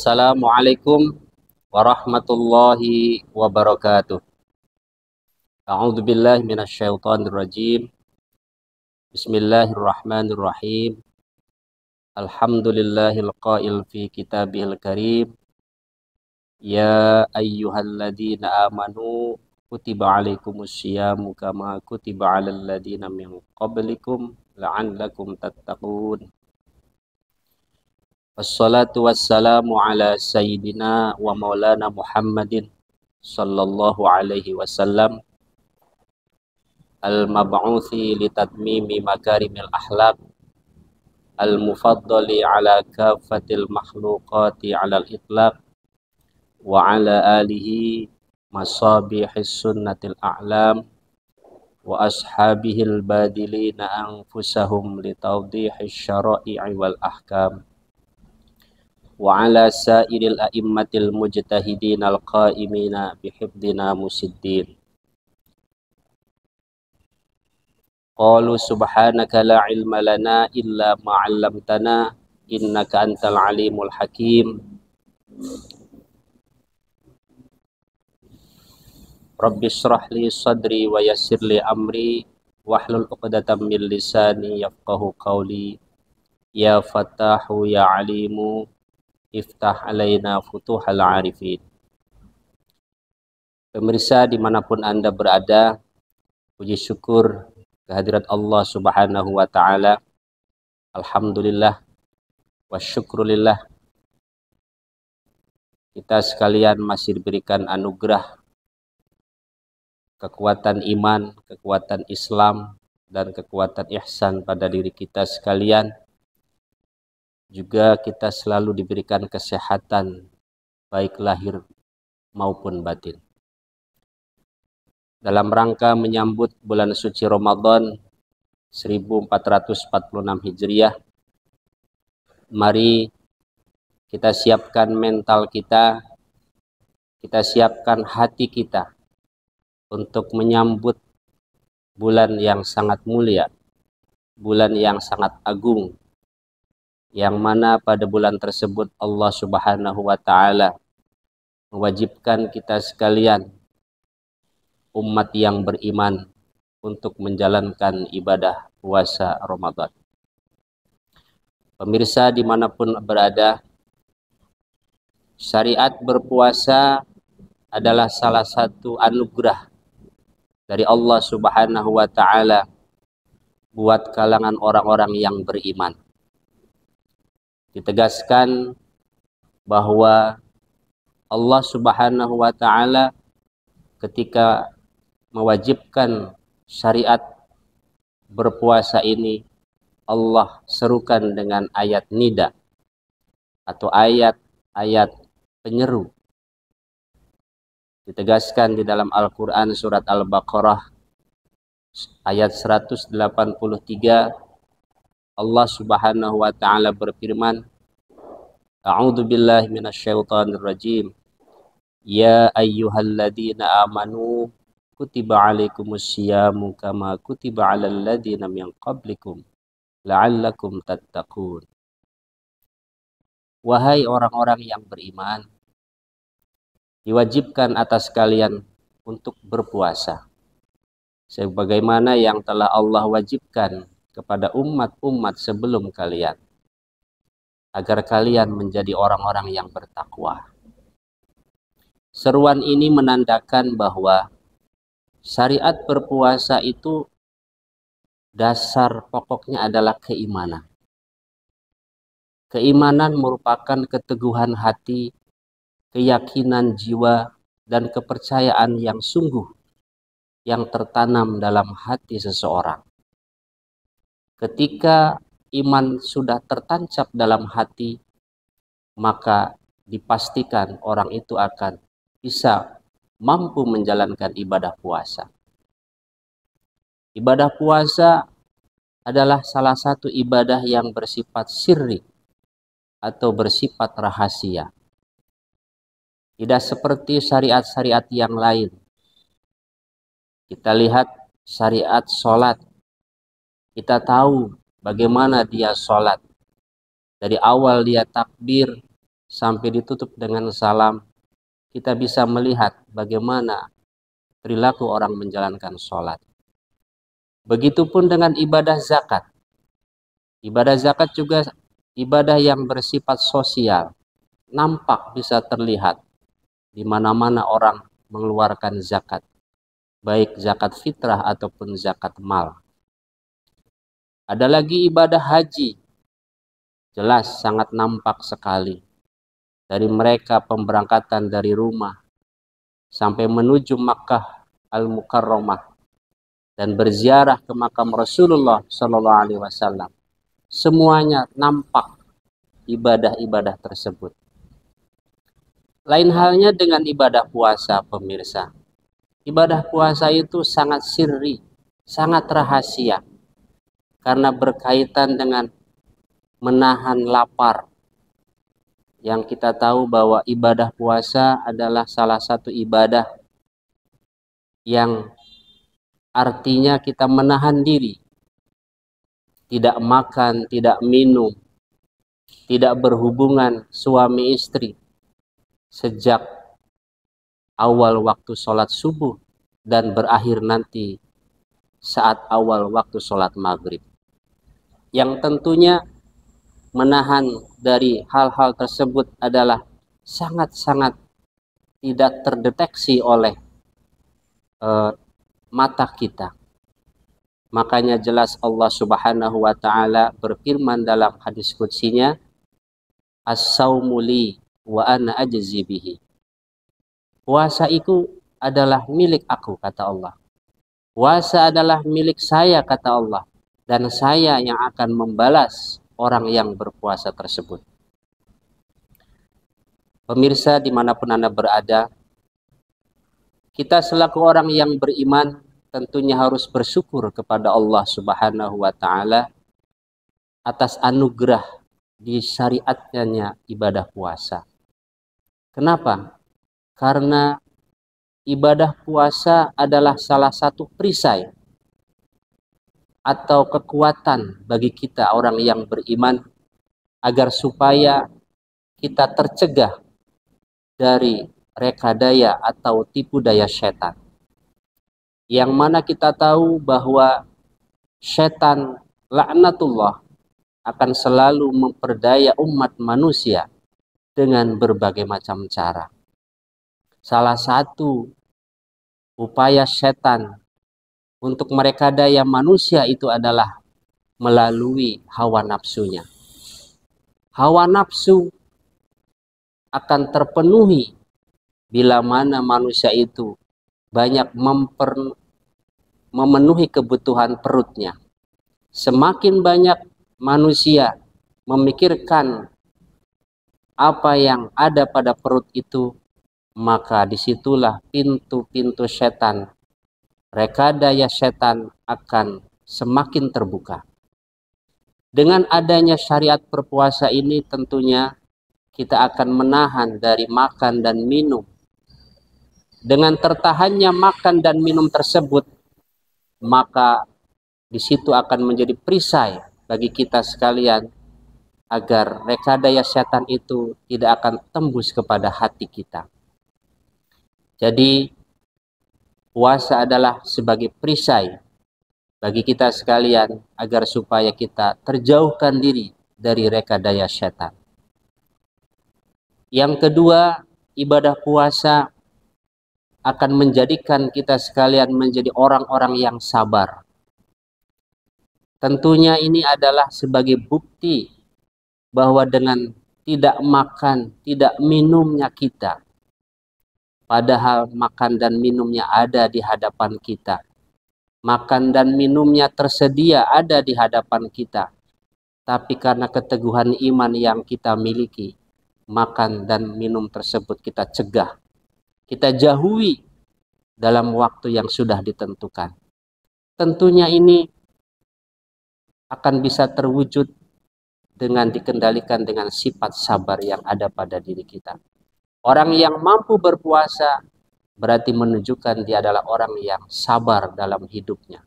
Assalamualaikum warahmatullahi wabarakatuh. A'udzu billahi minasyaitonir rajim. Bismillahirrahmanirrahim. Alhamdulillahil qail fi kitabihil karim. Ya ayyuhalladzina amanu kutiba alaikumusyamu kama kutiba alal ladzina min qablikum la'allakum tattaqun. Wassalatu wassalamu ala sayyidina wa maulana Muhammadin sallallahu alaihi wasallam al-mab'uthi litatmimi makarimil akhlaq al-mufaddali ala kafatil makhluqati ala al-itlaq wa ala alihi masabihis sunnatil a'lam wa ashabihil badilina anfusahum litawdihis syara'i wal ahkam wa ala sairil a'immatil mujtahidin al-qa'imina bihifdina musiddin. Qalu subhanaka la ilma lana illa ma 'allamtana innaka antal alimul hakim. Rabbi shrah li sadri wa yassir li amri wahlul 'uqdatam min lisani yafqahu qawli. Ya Fattahu ya Alimu iftah alaina futuhal arifin. Pemirsa dimanapun Anda berada, puji syukur kehadirat Allah subhanahu wa ta'ala. Alhamdulillah wa syukrulillah, kita sekalian masih diberikan anugerah kekuatan iman, kekuatan Islam, dan kekuatan ihsan pada diri kita sekalian. Juga kita selalu diberikan kesehatan baik lahir maupun batin. Dalam rangka menyambut bulan suci Ramadan 1446 Hijriah, mari kita siapkan mental kita siapkan hati kita untuk menyambut bulan yang sangat mulia, bulan yang sangat agung, yang mana pada bulan tersebut Allah subhanahu wa ta'ala mewajibkan kita sekalian, umat yang beriman, untuk menjalankan ibadah puasa Ramadan. Pemirsa dimanapun berada, syariat berpuasa adalah salah satu anugerah dari Allah subhanahu wa ta'ala buat kalangan orang-orang yang beriman. Ditegaskan bahwa Allah subhanahu wa ta'ala ketika mewajibkan syariat berpuasa ini, Allah serukan dengan ayat nida atau ayat-ayat penyeru. Ditegaskan di dalam Al-Quran surat Al-Baqarah ayat 183, Allah subhanahu wa ta'ala berfirman, A'udzu billahi minasyaitonir rajim. Ya ayyuhalladzina amanu kutiba alaikumusyamu kama kutiba alal ladzina min qablikum la'allakum tattaqun. Wahai orang-orang yang beriman, diwajibkan atas kalian untuk berpuasa sebagaimana yang telah Allah wajibkan kepada umat-umat sebelum kalian, agar kalian menjadi orang-orang yang bertakwa. Seruan ini menandakan bahwa syariat berpuasa itu dasar pokoknya adalah keimanan. Keimanan merupakan keteguhan hati, keyakinan jiwa, dan kepercayaan yang sungguh yang tertanam dalam hati seseorang. Ketika iman sudah tertancap dalam hati, maka dipastikan orang itu akan bisa mampu menjalankan ibadah puasa. Ibadah puasa adalah salah satu ibadah yang bersifat sirri atau bersifat rahasia. Tidak seperti syariat-syariat yang lain. Kita lihat syariat sholat. Kita tahu bagaimana dia sholat. Dari awal dia takbir sampai ditutup dengan salam, kita bisa melihat bagaimana perilaku orang menjalankan sholat. Begitupun dengan ibadah zakat. Ibadah zakat juga ibadah yang bersifat sosial. Nampak bisa terlihat di mana-mana orang mengeluarkan zakat, baik zakat fitrah ataupun zakat mal. Ada lagi ibadah haji, jelas sangat nampak sekali. Dari mereka pemberangkatan dari rumah sampai menuju Makkah Al-Mukarramah dan berziarah ke makam Rasulullah SAW. Semuanya nampak ibadah-ibadah tersebut. Lain halnya dengan ibadah puasa, pemirsa. Ibadah puasa itu sangat sirri, sangat rahasia, karena berkaitan dengan menahan lapar. Yang kita tahu bahwa ibadah puasa adalah salah satu ibadah yang artinya kita menahan diri, tidak makan, tidak minum, tidak berhubungan suami istri sejak awal waktu sholat subuh dan berakhir nanti saat awal waktu sholat maghrib. Yang tentunya menahan dari hal-hal tersebut adalah sangat-sangat tidak terdeteksi oleh mata kita. Makanya jelas Allah Subhanahu wa Ta'ala berfirman dalam hadis qudsinya, as-saumu li wa ana ajzi bihi. Puasa itu adalah milik aku, kata Allah. Puasa adalah milik saya, kata Allah, dan saya yang akan membalas orang yang berpuasa tersebut. Pemirsa dimanapun Anda berada, kita selaku orang yang beriman tentunya harus bersyukur kepada Allah Subhanahu wa Ta'ala atas anugerah disyariatkannya ibadah puasa. Kenapa? Karena ibadah puasa adalah salah satu perisai atau kekuatan bagi kita orang yang beriman agar supaya kita tercegah dari rekadaya atau tipu daya setan. Yang mana kita tahu bahwa setan laknatullah akan selalu memperdaya umat manusia dengan berbagai macam cara. Salah satu upaya setan untuk merekadaya manusia itu adalah melalui hawa nafsunya. Hawa nafsu akan terpenuhi bila mana manusia itu banyak memenuhi kebutuhan perutnya. Semakin banyak manusia memikirkan apa yang ada pada perut itu, maka disitulah pintu-pintu setan, rekadaya setan akan semakin terbuka. Dengan adanya syariat berpuasa ini tentunya kita akan menahan dari makan dan minum. Dengan tertahannya makan dan minum tersebut, maka di situ akan menjadi perisai bagi kita sekalian agar rekadaya setan itu tidak akan tembus kepada hati kita. Jadi puasa adalah sebagai perisai bagi kita sekalian agar supaya kita terjauhkan diri dari rekadaya setan. Yang kedua, ibadah puasa akan menjadikan kita sekalian menjadi orang-orang yang sabar. Tentunya ini adalah sebagai bukti bahwa dengan tidak makan, tidak minumnya kita, padahal makan dan minumnya ada di hadapan kita. Makan dan minumnya tersedia ada di hadapan kita. Tapi karena keteguhan iman yang kita miliki, makan dan minum tersebut kita cegah. Kita jauhi dalam waktu yang sudah ditentukan. Tentunya ini akan bisa terwujud dengan dikendalikan dengan sifat sabar yang ada pada diri kita. Orang yang mampu berpuasa berarti menunjukkan dia adalah orang yang sabar dalam hidupnya.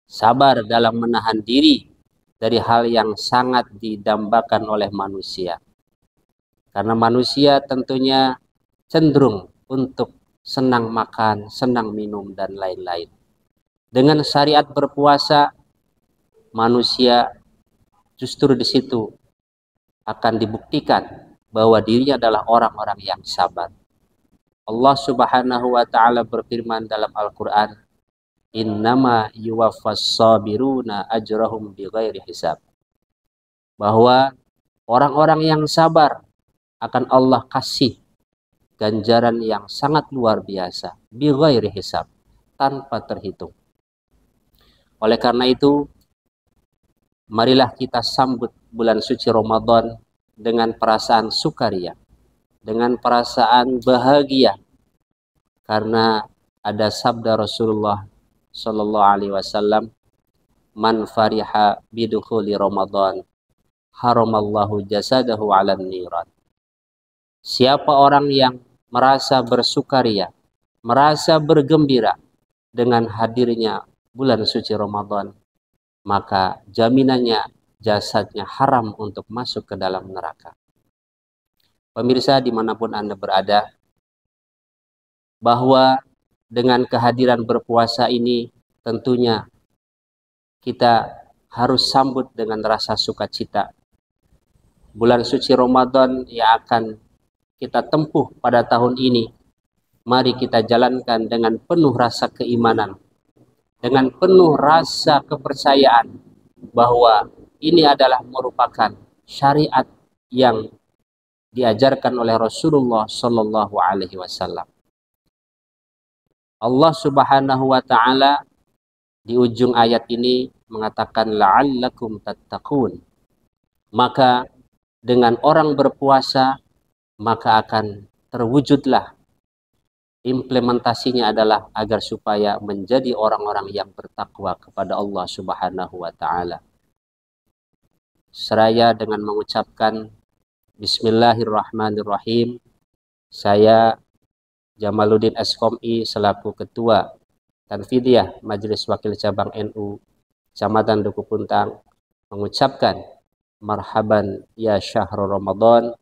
Sabar dalam menahan diri dari hal yang sangat didambakan oleh manusia. Karena manusia tentunya cenderung untuk senang makan, senang minum, dan lain-lain. Dengan syariat berpuasa, manusia justru di situ akan dibuktikan bahwa dirinya adalah orang-orang yang sabar. Allah Subhanahu wa taala berfirman dalam Al-Qur'an, "Innama yuwaffas sabiruna ajrahum bighairi hisab." Bahwa orang-orang yang sabar akan Allah kasih ganjaran yang sangat luar biasa, bighairi hisab, tanpa terhitung. Oleh karena itu, marilah kita sambut bulan suci Ramadan dengan perasaan sukaria, dengan perasaan bahagia, karena ada sabda Rasulullah Shallallahu Alaihi Wasallam, "Man fariha bidukhuli Ramadan, haramallahu jasadahu 'alan niran." Siapa orang yang merasa bersukaria, merasa bergembira dengan hadirnya bulan suci Ramadan, maka jaminannya jasadnya haram untuk masuk ke dalam neraka. Pemirsa dimanapun Anda berada, bahwa dengan kehadiran berpuasa ini tentunya kita harus sambut dengan rasa sukacita. Bulan suci Ramadan yang akan kita tempuh pada tahun ini, mari kita jalankan dengan penuh rasa keimanan, dengan penuh rasa kepercayaan bahwa ini adalah merupakan syariat yang diajarkan oleh Rasulullah Shallallahu Alaihi Wasallam. Allah Subhanahu Wa Taala di ujung ayat ini mengatakan la'allakum tattaqun. Maka dengan orang berpuasa maka akan terwujudlah, implementasinya adalah agar supaya menjadi orang-orang yang bertakwa kepada Allah Subhanahu wa taala. Seraya dengan mengucapkan Bismillahirrahmanirrahim, saya Jamaluddin Eskom'i selaku Ketua Tanfidiyah Majelis Wakil Cabang NU Kecamatan Duku Puntang mengucapkan marhaban ya syahrul Ramadan,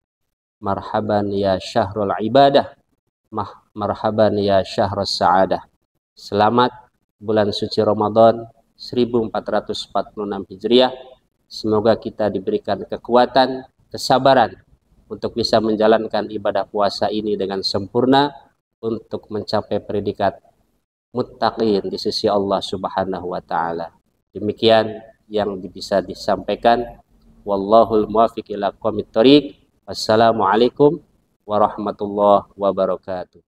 marhaban ya syahrul ibadah, marhaban ya syahrul sa'adah. Selamat bulan suci Ramadan 1446 Hijriah. Semoga kita diberikan kekuatan, kesabaran untuk bisa menjalankan ibadah puasa ini dengan sempurna untuk mencapai predikat muttaqin di sisi Allah Subhanahu wa taala. Demikian yang bisa disampaikan. Wallahul muwaffiq ila aqwamit thoriq. Wassalamualaikum warahmatullahi wabarakatuh.